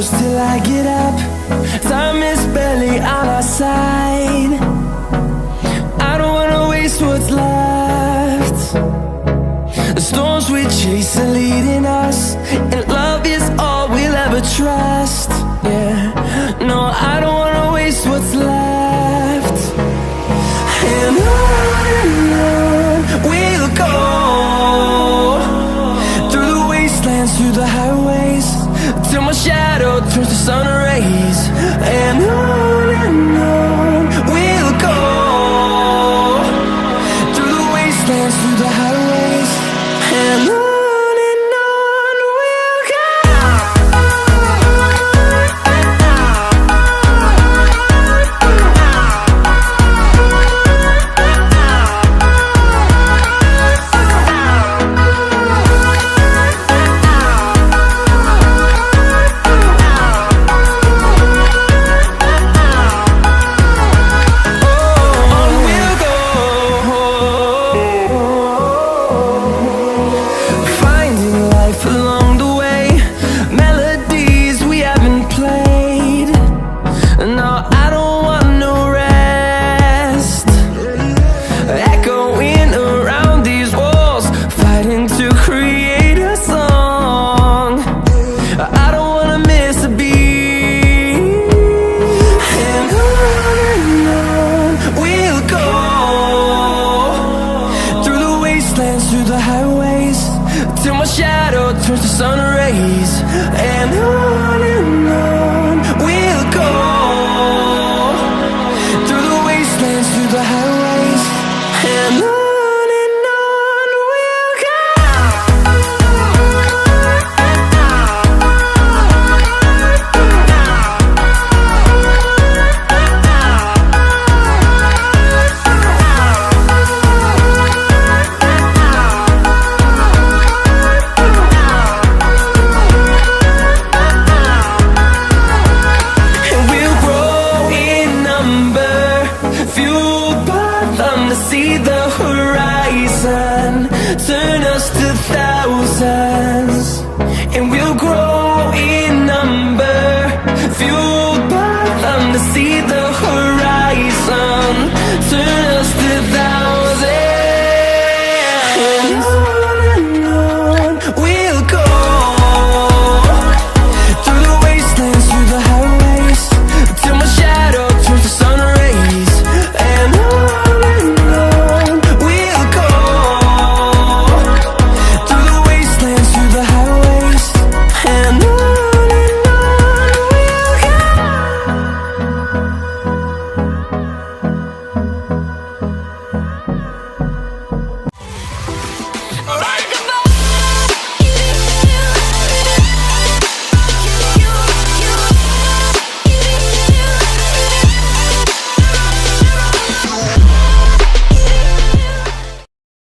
close till I get up. Time is barely on our side. I don't wanna waste what's left. The storms we chase are leading us, and love is all we'll ever trust. Yeah, no, I don't wanna waste what's left. And on we'll go, through the wastelands, through the highways, till my shadow turns to sun rays. And on we'll go, through the wastelands, through the highways, and on we'll go. Through the highways, till my shadow turns to sun rays. And on we'll go, through the wastelands, through the highways, and on we'll go. See the horizon turn us to thousands, and we'll grow